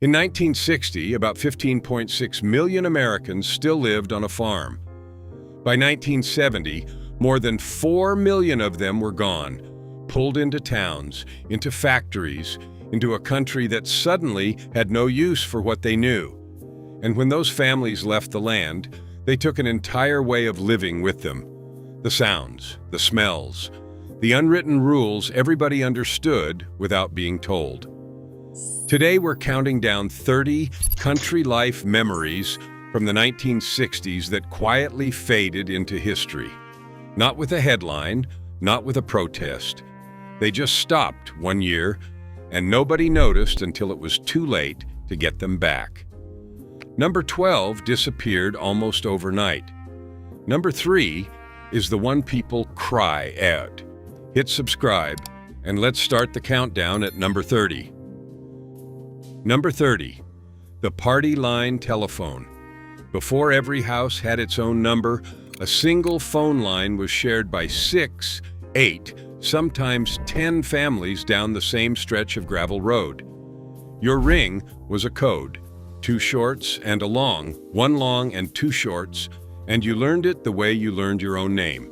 In 1960, about 15.6 million Americans still lived on a farm. By 1970, more than 4 million of them were gone, pulled into towns, into factories, into a country that suddenly had no use for what they knew. And when those families left the land, they took an entire way of living with them. The sounds, the smells, the unwritten rules everybody understood without being told. Today we're counting down 30 country life memories from the 1960s that quietly faded into history. Not with a headline, not with a protest. They just stopped one year, and nobody noticed until it was too late to get them back. Number 12 disappeared almost overnight. Number 3 is the one people cry at. Hit subscribe, and let's start the countdown at number 30. Number 30, the party line telephone. Before every house had its own number, a single phone line was shared by 6, 8, sometimes 10 families down the same stretch of gravel road. Your ring was a code, 2 shorts and a long, 1 long and 2 shorts, and you learned it the way you learned your own name.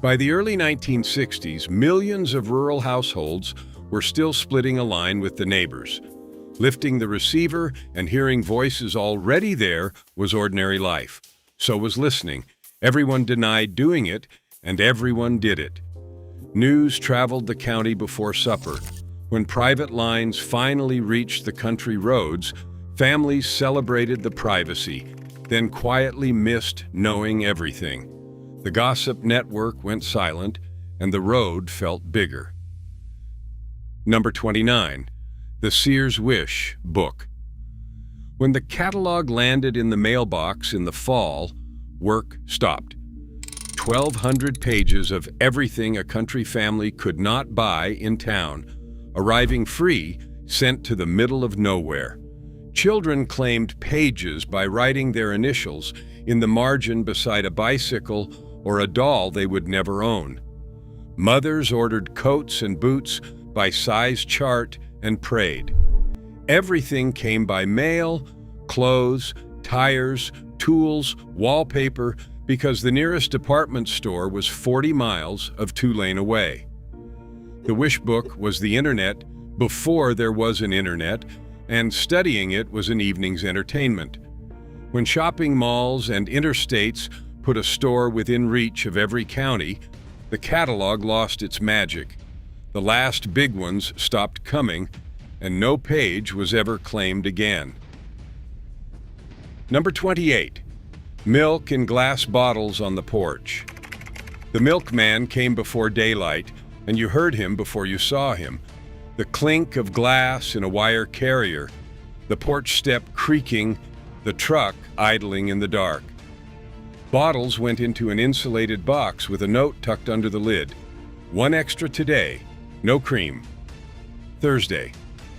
By the early 1960s, millions of rural households were still splitting a line with the neighbors. Lifting the receiver and hearing voices already there was ordinary life. So was listening. Everyone denied doing it, and everyone did it. News traveled the county before supper. When private lines finally reached the country roads, families celebrated the privacy, then quietly missed knowing everything. The gossip network went silent, and the road felt bigger. Number 29. The Sears Wish book. When the catalog landed in the mailbox in the fall, work stopped. 1,200 pages of everything a country family could not buy in town, arriving free, sent to the middle of nowhere. Children claimed pages by writing their initials in the margin beside a bicycle or a doll they would never own. Mothers ordered coats and boots by size chart and prayed. Everything came by mail, clothes, tires, tools, wallpaper, because the nearest department store was 40 miles of 2-lane away. The Wish Book was the internet before there was an internet, and studying it was an evening's entertainment. When shopping malls and interstates put a store within reach of every county, the catalog lost its magic. The last big ones stopped coming, and no page was ever claimed again. Number 28. Milk in glass bottles on the porch. The milkman came before daylight, and you heard him before you saw him. The clink of glass in a wire carrier, the porch step creaking, the truck idling in the dark. Bottles went into an insulated box with a note tucked under the lid. 1 extra today, no cream. Thursday.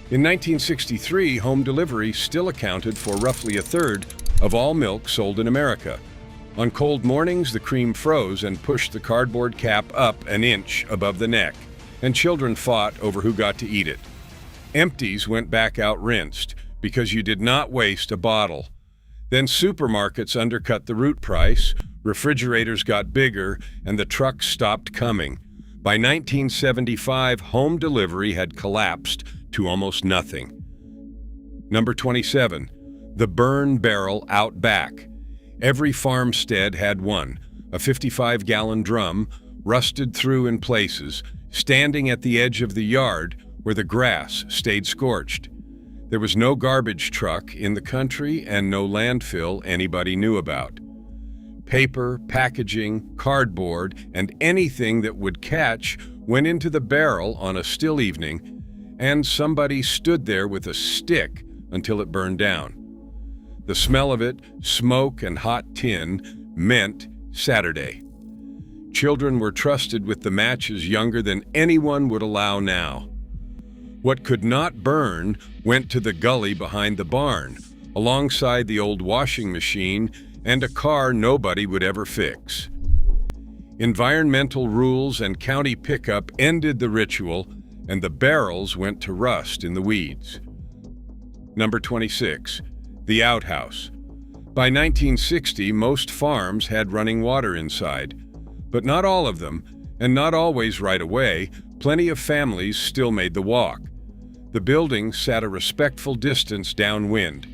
In 1963, home delivery still accounted for roughly 1/3 of all milk sold in America. On cold mornings, the cream froze and pushed the cardboard cap up an inch above the neck, and children fought over who got to eat it. Empties went back out rinsed because you did not waste a bottle. Then supermarkets undercut the root price, refrigerators got bigger, and the trucks stopped coming. By 1975, home delivery had collapsed to almost nothing. Number 27. The burn barrel out back. Every farmstead had one, a 55-gallon drum, rusted through in places, standing at the edge of the yard where the grass stayed scorched. There was no garbage truck in the country and no landfill anybody knew about. Paper, packaging, cardboard, and anything that would catch went into the barrel on a still evening, and somebody stood there with a stick until it burned down. The smell of it, smoke and hot tin, meant Saturday. Children were trusted with the matches younger than anyone would allow now. What could not burn went to the gully behind the barn, alongside the old washing machine and a car nobody would ever fix. Environmental rules and county pickup ended the ritual, and the barrels went to rust in the weeds. Number 26. The outhouse. By 1960, most farms had running water inside. But not all of them, and not always right away. Plenty of families still made the walk. The building sat a respectful distance downwind,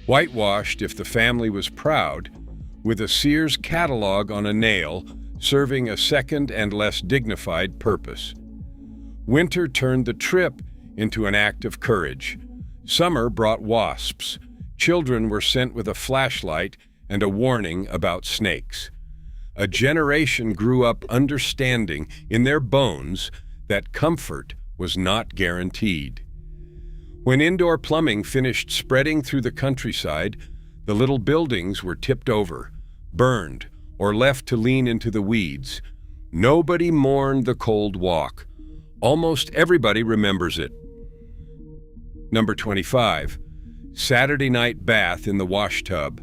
whitewashed if the family was proud, with a Sears catalog on a nail serving a second and less dignified purpose. Winter turned the trip into an act of courage. Summer brought wasps. Children were sent with a flashlight and a warning about snakes. A generation grew up understanding in their bones that comfort was not guaranteed. When indoor plumbing finished spreading through the countryside, the little buildings were tipped over, burned, or left to lean into the weeds. Nobody mourned the cold walk. Almost everybody remembers it. Number 25. Saturday night bath in the wash tub.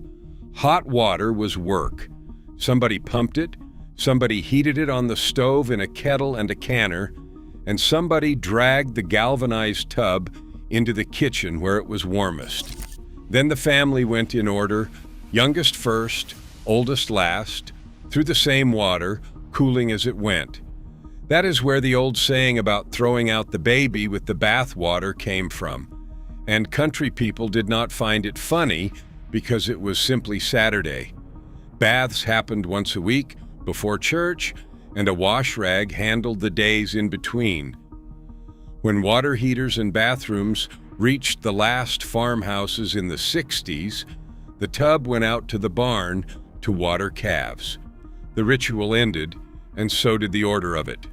Hot water was work. Somebody pumped it, somebody heated it on the stove in a kettle and a canner, and somebody dragged the galvanized tub into the kitchen where it was warmest. Then the family went in order, youngest first, oldest last, through the same water, cooling as it went. That is where the old saying about throwing out the baby with the bath water came from. And country people did not find it funny because it was simply Saturday. Baths happened once a week before church, and a wash rag handled the days in between. When water heaters and bathrooms reached the last farmhouses in the 60s, the tub went out to the barn to water calves. The ritual ended, and so did the order of it.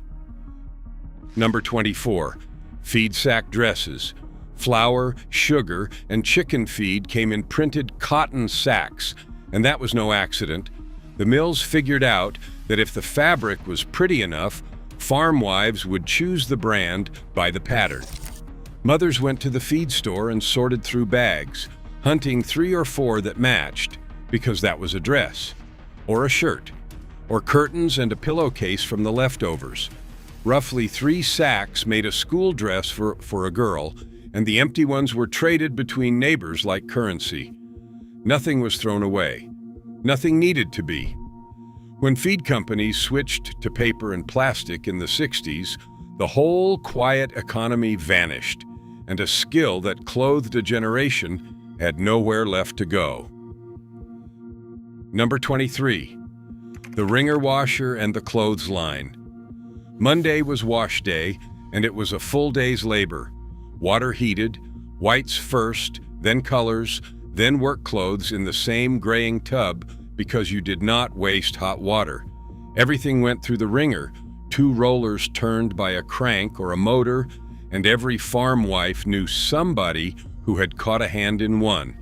Number 24. Feed sack dresses. Flour, sugar, and chicken feed came in printed cotton sacks, and that was no accident. The mills figured out that if the fabric was pretty enough, farm wives would choose the brand by the pattern. Mothers went to the feed store and sorted through bags, hunting 3 or 4 that matched, because that was a dress, or a shirt, or curtains and a pillowcase from the leftovers. Roughly 3 sacks made a school dress for a girl, and the empty ones were traded between neighbors like currency. Nothing was thrown away. Nothing needed to be. When feed companies switched to paper and plastic in the 60s, the whole quiet economy vanished, and a skill that clothed a generation had nowhere left to go. Number 23. The wringer washer and the clothesline. Monday was wash day, and it was a full day's labor. Water heated, whites first, then colors, then work clothes in the same graying tub because you did not waste hot water. Everything went through the wringer, 2 rollers turned by a crank or a motor, and every farm wife knew somebody who had caught a hand in one.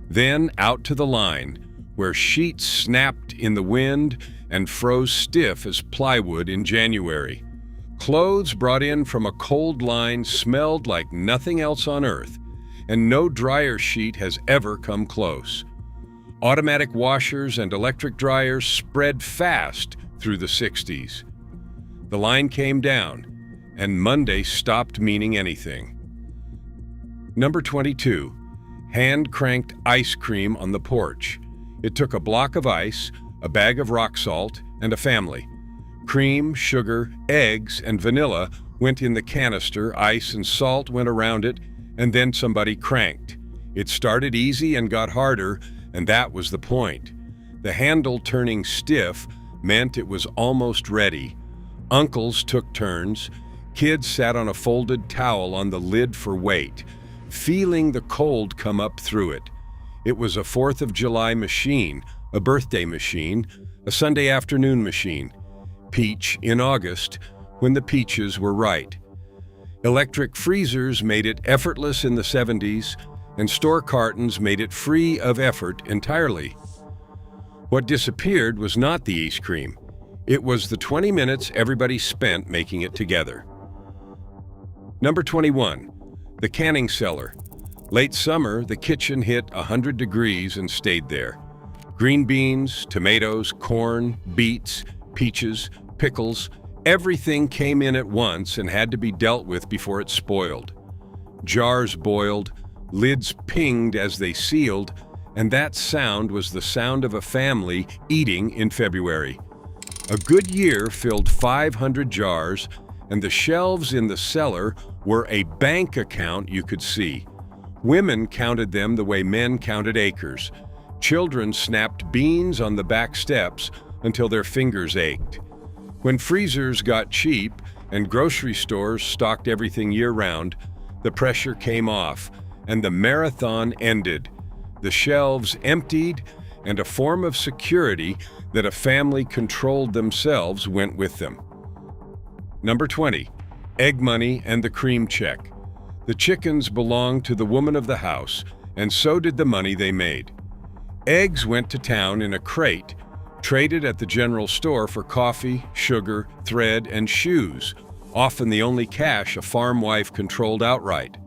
Then out to the line, where sheets snapped in the wind and froze stiff as plywood in January. Clothes brought in from a cold line smelled like nothing else on earth, and no dryer sheet has ever come close. Automatic washers and electric dryers spread fast through the 60s. The line came down, and Monday stopped meaning anything. Number 22. Hand-cranked ice cream on the porch. It took a block of ice, a bag of rock salt, and a family. Cream, sugar, eggs, and vanilla went in the canister, ice and salt went around it, and then somebody cranked. It started easy and got harder, and that was the point. The handle turning stiff meant it was almost ready. Uncles took turns. Kids sat on a folded towel on the lid for weight, feeling the cold come up through it. It was a 4th of July machine, a birthday machine, a Sunday afternoon machine. Peach in August, when the peaches were right. Electric freezers made it effortless in the 70s, and store cartons made it free of effort entirely. What disappeared was not the ice cream. It was the 20 minutes everybody spent making it together. Number 21. The canning cellar. Late summer, the kitchen hit 100 degrees and stayed there. Green beans, tomatoes, corn, beets, peaches, pickles, everything came in at once and had to be dealt with before it spoiled. Jars boiled, Lids pinged as they sealed, and that sound was the sound of a family eating in February. A good year filled 500 jars, and the shelves in the cellar were a bank account you could see. Women counted them the way men counted acres. Children snapped beans on the back steps until their fingers ached. When freezers got cheap and grocery stores stocked everything year-round, the pressure came off, and the marathon ended. The shelves emptied, and a form of security that a family controlled themselves went with them. Number 20. Egg money and the cream check. The chickens belonged to the woman of the house, and so did the money they made. Eggs went to town in a crate, traded at the general store for coffee, sugar, thread, and shoes, often the only cash a farm wife controlled outright.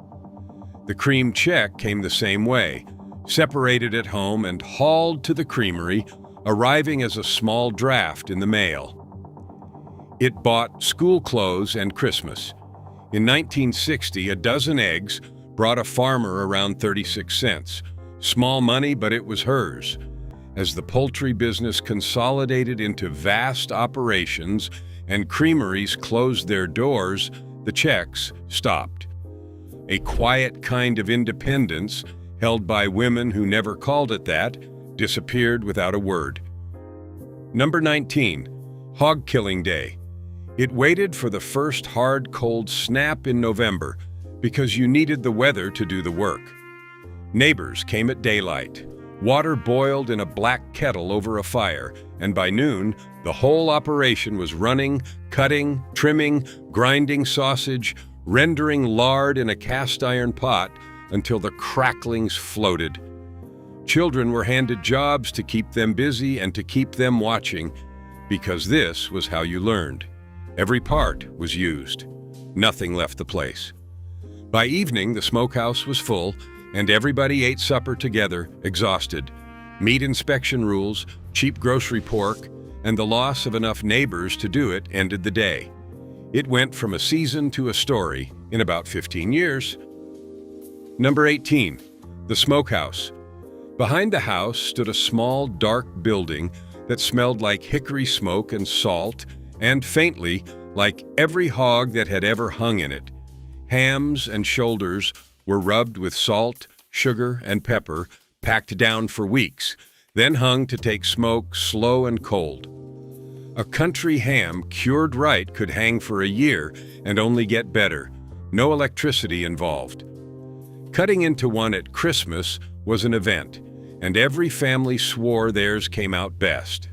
The cream check came the same way, separated at home and hauled to the creamery, arriving as a small draft in the mail. It bought school clothes and Christmas. In 1960, a dozen eggs brought a farmer around 36 cents. Small money, but it was hers. As the poultry business consolidated into vast operations and creameries closed their doors, the checks stopped. A quiet kind of independence, held by women who never called it that, disappeared without a word. Number 19. Hog Killing Day. It waited for the first hard, cold snap in November because you needed the weather to do the work. Neighbors came at daylight. Water boiled in a black kettle over a fire, and by noon, the whole operation was running, cutting, trimming, grinding sausage, rendering lard in a cast-iron pot until the cracklings floated. Children were handed jobs to keep them busy and to keep them watching, because this was how you learned. Every part was used. Nothing left the place. By evening, the smokehouse was full, and everybody ate supper together, exhausted. Meat inspection rules, cheap grocery pork, and the loss of enough neighbors to do it ended the day. It went from a season to a story in about 15 years. Number 18. The smokehouse. Behind the house stood a small, dark building that smelled like hickory smoke and salt, and faintly, like every hog that had ever hung in it. Hams and shoulders were rubbed with salt, sugar, and pepper, packed down for weeks, then hung to take smoke slow and cold. A country ham cured right could hang for a year and only get better. No electricity involved. Cutting into one at Christmas was an event, and every family swore theirs came out best.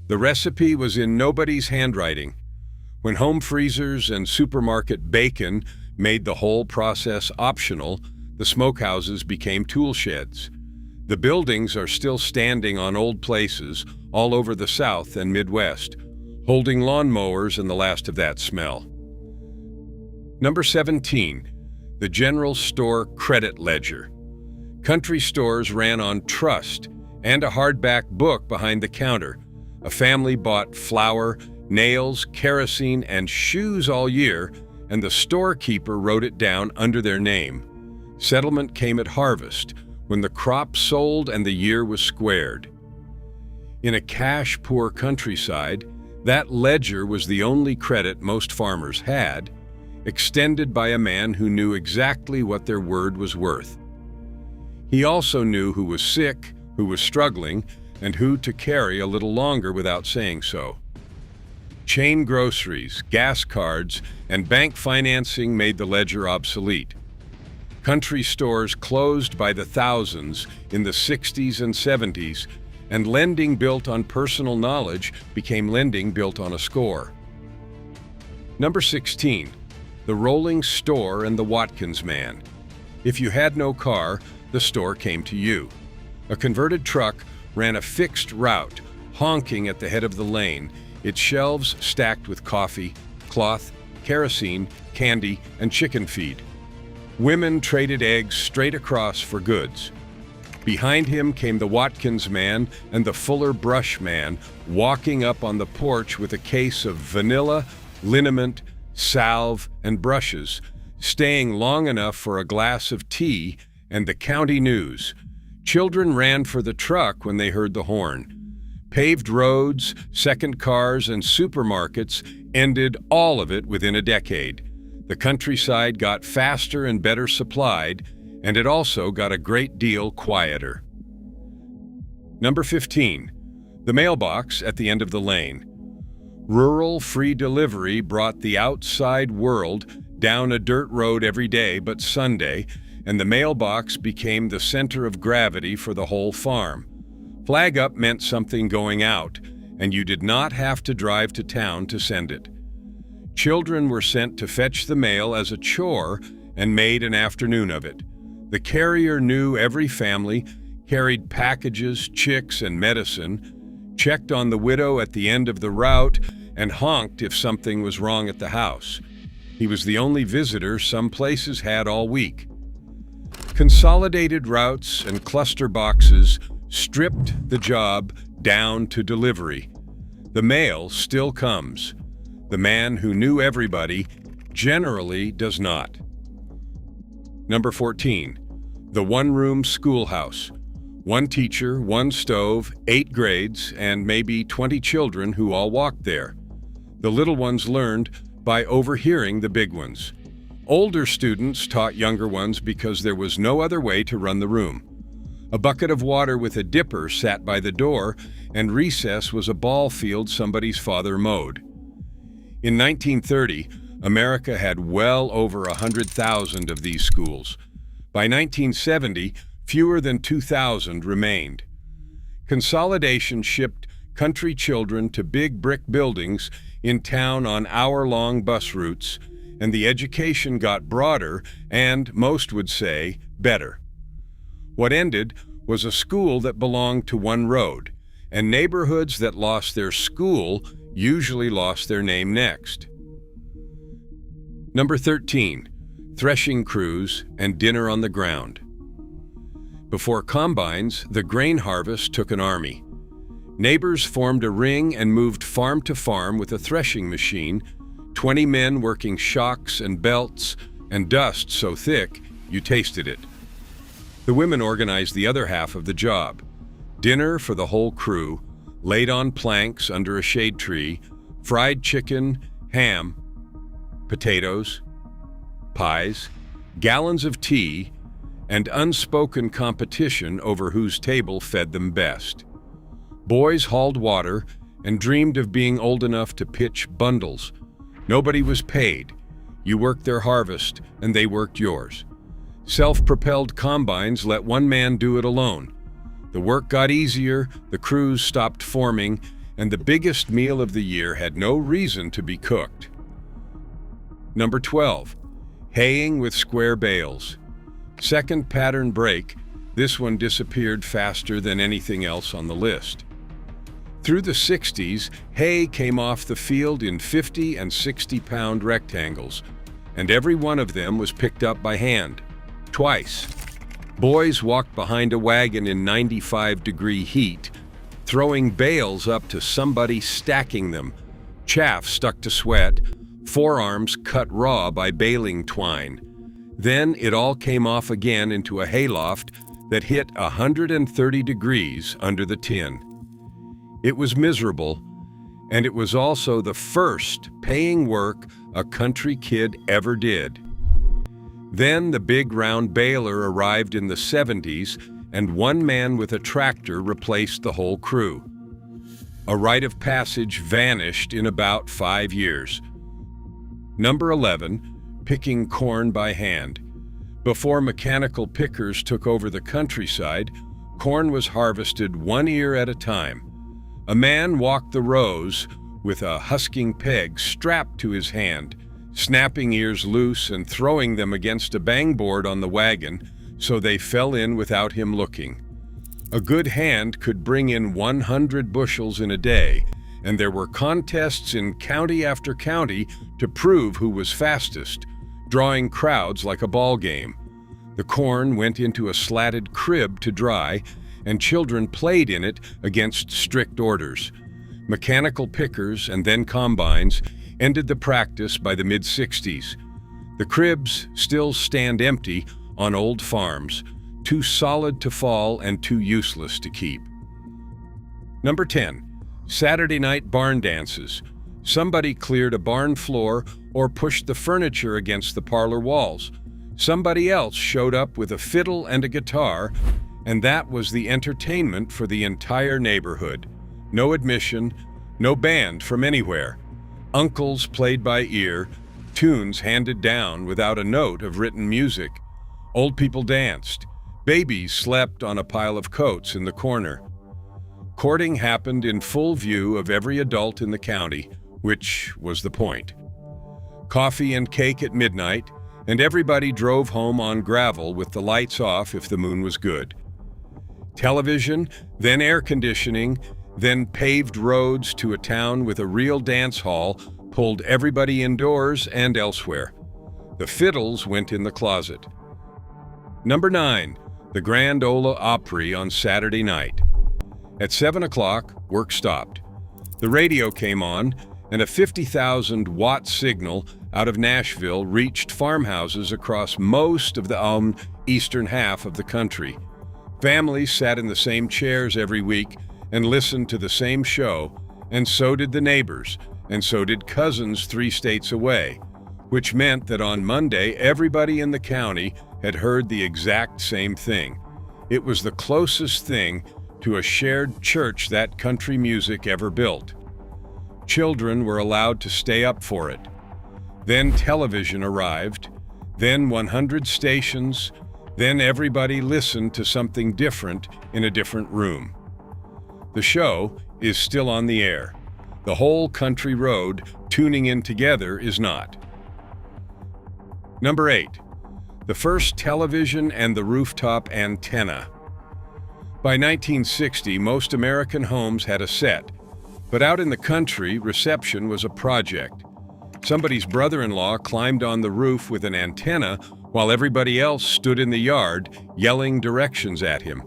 The recipe was in nobody's handwriting. When home freezers and supermarket bacon made the whole process optional, the smokehouses became tool sheds. The buildings are still standing on old places all over the South and Midwest, holding lawnmowers and the last of that smell. Number 17. The general store credit ledger. Country stores ran on trust and a hardback book behind the counter. A family bought flour, nails, kerosene, and shoes all year, and the storekeeper wrote it down under their name. Settlement came at harvest, when the crop sold and the year was squared. In a cash-poor countryside, that ledger was the only credit most farmers had, extended by a man who knew exactly what their word was worth. He also knew who was sick, who was struggling, and who to carry a little longer without saying so. Chain groceries, gas cards, and bank financing made the ledger obsolete. Country stores closed by the thousands in the 60s and 70s, and lending built on personal knowledge became lending built on a score. Number 16. The rolling store and the Watkins man. If you had no car, the store came to you. A converted truck ran a fixed route, honking at the head of the lane, its shelves stacked with coffee, cloth, kerosene, candy, and chicken feed. Women traded eggs straight across for goods. Behind him came the Watkins man and the Fuller Brush man, walking up on the porch with a case of vanilla, liniment, salve, and brushes, staying long enough for a glass of tea and the county news. Children ran for the truck when they heard the horn. Paved roads, second cars, and supermarkets ended all of it within a decade. The countryside got faster and better supplied, and it also got a great deal quieter. Number 15. The mailbox at the end of the lane. Rural free delivery brought the outside world down a dirt road every day but Sunday, and the mailbox became the center of gravity for the whole farm. Flag up meant something going out, and you did not have to drive to town to send it. Children were sent to fetch the mail as a chore and made an afternoon of it. The carrier knew every family, carried packages, chicks, and medicine, checked on the widow at the end of the route, and honked if something was wrong at the house. He was the only visitor some places had all week. Consolidated routes and cluster boxes stripped the job down to delivery. The mail still comes. The man who knew everybody generally does not. Number 14. The one-room schoolhouse. One teacher, one stove, 8 grades, and maybe 20 children who all walked there. The little ones learned by overhearing the big ones. Older students taught younger ones because there was no other way to run the room. A bucket of water with a dipper sat by the door, and recess was a ball field somebody's father mowed. In 1930, America had well over 100,000 of these schools. By 1970, fewer than 2,000 remained. Consolidation shipped country children to big brick buildings in town on hour-long bus routes, and the education got broader and, most would say, better. What ended was a school that belonged to one road, and neighborhoods that lost their school usually lost their name next. Number 13. Threshing crews and dinner on the ground. Before combines, the grain harvest took an army. Neighbors formed a ring and moved farm to farm with a threshing machine, 20 men working shocks and belts and dust so thick you tasted it. The women organized the other half of the job. Dinner for the whole crew, laid on planks under a shade tree, fried chicken, ham, potatoes, pies, gallons of tea, and unspoken competition over whose table fed them best. Boys hauled water and dreamed of being old enough to pitch bundles. Nobody was paid. You worked their harvest, and they worked yours. Self-propelled combines let one man do it alone. The work got easier, the crews stopped forming, and the biggest meal of the year had no reason to be cooked. Number 12. Haying with square bales. Second pattern break, this one disappeared faster than anything else on the list. Through the 60s, hay came off the field in 50 and 60-pound rectangles, and every one of them was picked up by hand, twice. Boys walked behind a wagon in 95-degree heat, throwing bales up to somebody stacking them, chaff stuck to sweat, forearms cut raw by baling twine. Then it all came off again into a hayloft that hit 130 degrees under the tin. It was miserable, and it was also the first paying work a country kid ever did. Then the big round baler arrived in the 70s, and one man with a tractor replaced the whole crew. A rite of passage vanished in about 5 years. Number 11, picking corn by hand. Before mechanical pickers took over the countryside, corn was harvested 1 ear at a time. A man walked the rows with a husking peg strapped to his hand, snapping ears loose and throwing them against a bangboard on the wagon so they fell in without him looking. A good hand could bring in 100 bushels in a day, and there were contests in county after county to prove who was fastest, drawing crowds like a ball game. The corn went into a slatted crib to dry, and children played in it against strict orders. Mechanical pickers and then combines ended the practice by the mid-60s. The cribs still stand empty on old farms, too solid to fall and too useless to keep. Number 10. Saturday night barn dances. Somebody cleared a barn floor or pushed the furniture against the parlor walls. Somebody else showed up with a fiddle and a guitar, and that was the entertainment for the entire neighborhood. No admission, no band from anywhere. Uncles played by ear, tunes handed down without a note of written music. Old people danced. Babies slept on a pile of coats in the corner. Courting happened in full view of every adult in the county, which was the point. Coffee and cake at midnight, and everybody drove home on gravel with the lights off if the moon was good. Television, then air conditioning, then paved roads to a town with a real dance hall pulled everybody indoors and elsewhere. The fiddles went in the closet. Number 9. The Grand Ole Opry on Saturday night. At 7 o'clock, work stopped. The radio came on, and a 50,000-watt signal out of Nashville reached farmhouses across most of the eastern half of the country. Families sat in the same chairs every week and listened to the same show, and so did the neighbors, and so did cousins 3 states away, which meant that on Monday everybody in the county had heard the exact same thing. It was the closest thing to a shared church that country music ever built. Children were allowed to stay up for it. Then television arrived, then 100 stations, then everybody listened to something different in a different room. The show is still on the air. The whole country road tuning in together is not. Number 8. The first television and the rooftop antenna. By 1960, most American homes had a set, but out in the country, reception was a project. Somebody's brother-in-law climbed on the roof with an antenna while everybody else stood in the yard yelling directions at him.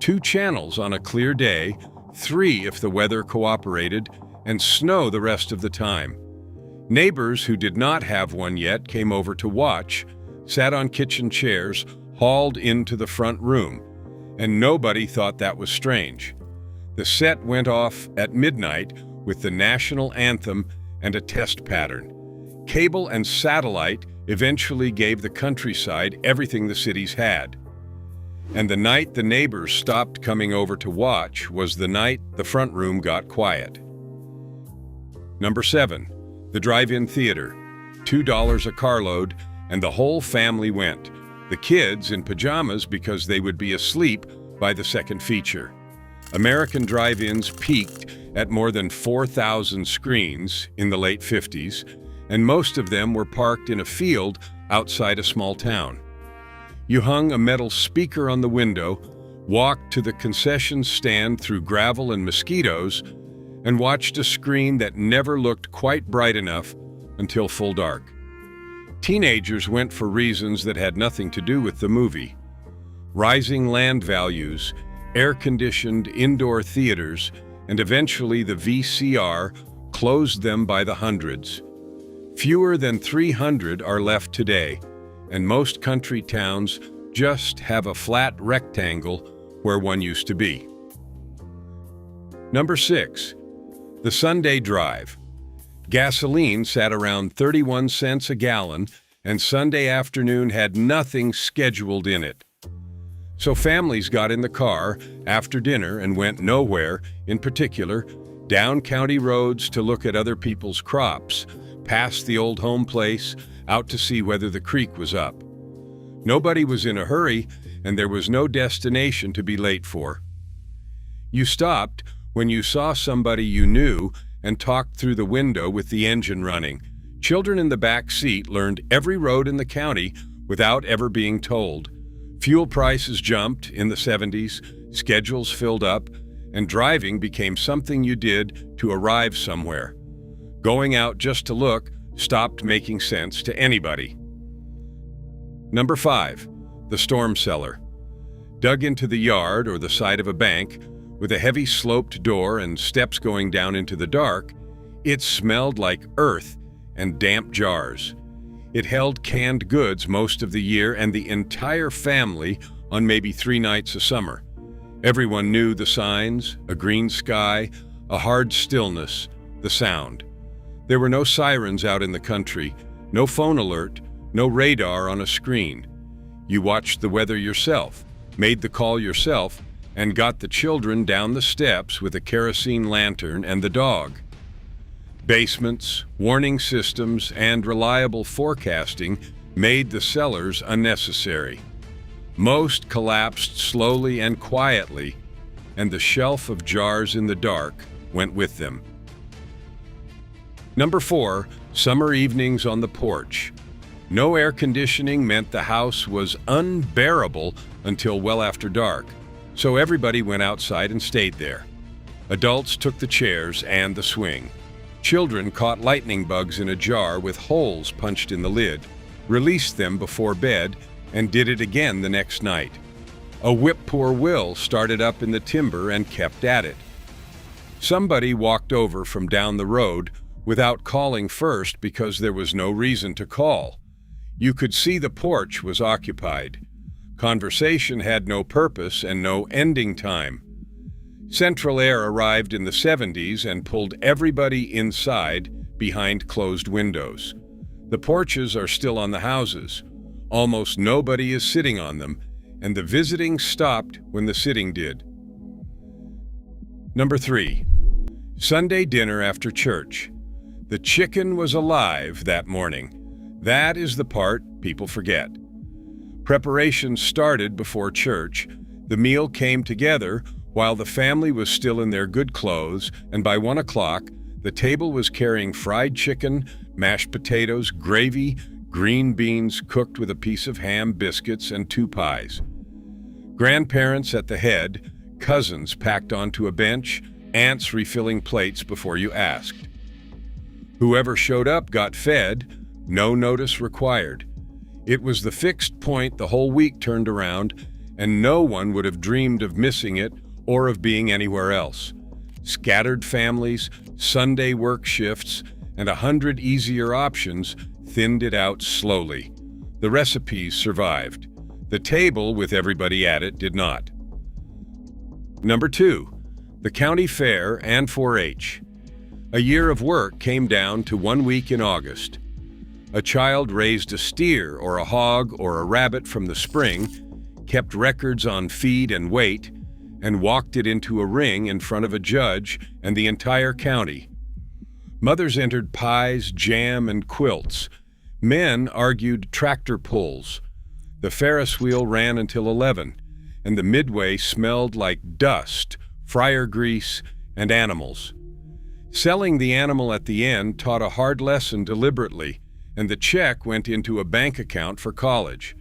2 channels on a clear day, 3 if the weather cooperated, and snow the rest of the time. Neighbors who did not have one yet came over to watch, sat on kitchen chairs, hauled into the front room, and nobody thought that was strange. The set went off at midnight with the national anthem and a test pattern. Cable and satellite eventually gave the countryside everything the cities had. And the night the neighbors stopped coming over to watch was the night the front room got quiet. Number 7. The drive-in theater. $2 a carload, and the whole family went. The kids in pajamas because they would be asleep by the second feature. American drive-ins peaked at more than 4,000 screens in the late 50s, and most of them were parked in a field outside a small town. You hung a metal speaker on the window, walked to the concession stand through gravel and mosquitoes, and watched a screen that never looked quite bright enough until full dark. Teenagers went for reasons that had nothing to do with the movie. Rising land values, air-conditioned indoor theaters, and eventually the VCR closed them by the hundreds. Fewer than 300 are left today, and most country towns just have a flat rectangle where one used to be. Number 6. The Sunday drive. Gasoline sat around 31 cents a gallon, and Sunday afternoon had nothing scheduled in it. So families got in the car after dinner and went nowhere, in particular, down county roads to look at other people's crops, past the old home place, out to see whether the creek was up. Nobody was in a hurry, and there was no destination to be late for. You stopped when you saw somebody you knew and talked through the window with the engine running. Children in the back seat learned every road in the county without ever being told. Fuel prices jumped in the 70s, schedules filled up, and driving became something you did to arrive somewhere. Going out just to look stopped making sense to anybody. Number 5. The storm cellar. Dug into the yard or the side of a bank, with a heavy sloped door and steps going down into the dark, it smelled like earth and damp jars. It held canned goods most of the year, and the entire family on maybe 3 nights a summer. Everyone knew the signs: a green sky, a hard stillness, the sound. There were no sirens out in the country, no phone alert, no radar on a screen. You watched the weather yourself, made the call yourself, and got the children down the steps with a kerosene lantern and the dog. Basements, warning systems, and reliable forecasting made the cellars unnecessary. Most collapsed slowly and quietly, and the shelf of jars in the dark went with them. Number 4, summer evenings on the porch. No air conditioning meant the house was unbearable until well after dark, so everybody went outside and stayed there. Adults took the chairs and the swing. Children caught lightning bugs in a jar with holes punched in the lid, released them before bed, and did it again the next night. A whip-poor-will started up in the timber and kept at it. Somebody walked over from down the road without calling first because there was no reason to call. You could see the porch was occupied. Conversation had no purpose and no ending time. Central air arrived in the 70s and pulled everybody inside behind closed windows. The porches are still on the houses. Almost nobody is sitting on them, and the visiting stopped when the sitting did. Number 3, Sunday dinner after church. The chicken was alive that morning. That is the part people forget. Preparation started before church. The meal came together while the family was still in their good clothes, and by 1 o'clock, the table was carrying fried chicken, mashed potatoes, gravy, green beans cooked with a piece of ham, biscuits, and 2 pies. Grandparents at the head, cousins packed onto a bench, aunts refilling plates before you asked. Whoever showed up got fed, no notice required. It was the fixed point the whole week turned around, and no one would have dreamed of missing it or of being anywhere else. Scattered families, Sunday work shifts, and 100 easier options thinned it out slowly. The recipes survived. The table with everybody at it did not. Number 2, the county fair and 4-H. A year of work came down to 1 week in August. A child raised a steer or a hog or a rabbit from the spring, kept records on feed and weight, and walked it into a ring in front of a judge and the entire county. Mothers entered pies, jam, and quilts. Men argued tractor pulls. The Ferris wheel ran until 11, and the midway smelled like dust, fryer grease, and animals. Selling the animal at the end taught a hard lesson deliberately, and the check went into a bank account for college.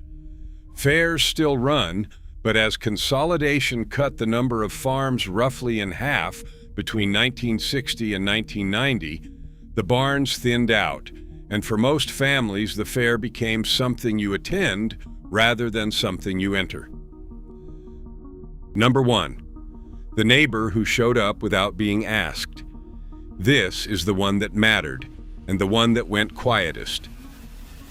Fairs still run, but as consolidation cut the number of farms roughly in half between 1960 and 1990, the barns thinned out, and for most families the fair became something you attend rather than something you enter. Number 1, the neighbor who showed up without being asked. This is the one that mattered, and the one that went quietest.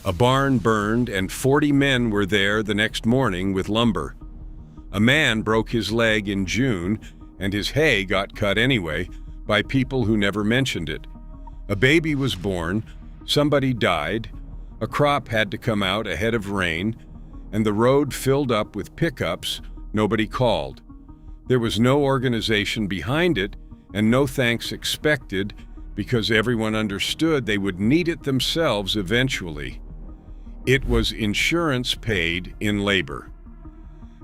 A barn burned, and 40 men were there the next morning with lumber. A man broke his leg in June, and his hay got cut anyway by people who never mentioned it. A baby was born, somebody died, a crop had to come out ahead of rain, and the road filled up with pickups nobody called. There was no organization behind it, and no thanks expected because everyone understood they would need it themselves eventually. It was insurance paid in labor.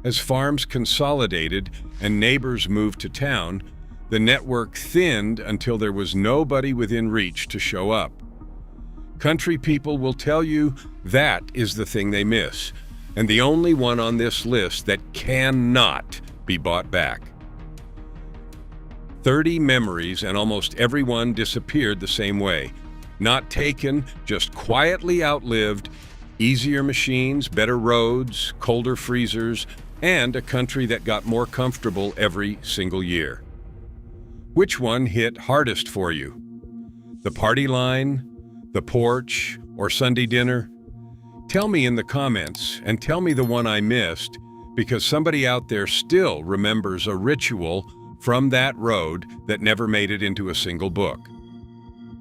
As farms consolidated and neighbors moved to town, the network thinned until there was nobody within reach to show up. Country people will tell you that is the thing they miss, and the only one on this list that cannot be bought back. 30 memories, and almost everyone disappeared the same way. Not taken, just quietly outlived. Easier machines, better roads, colder freezers, and a country that got more comfortable every single year. Which one hit hardest for you? The party line, the porch, or Sunday dinner? Tell me in the comments, and tell me the one I missed, because somebody out there still remembers a ritual from that road that never made it into a single book.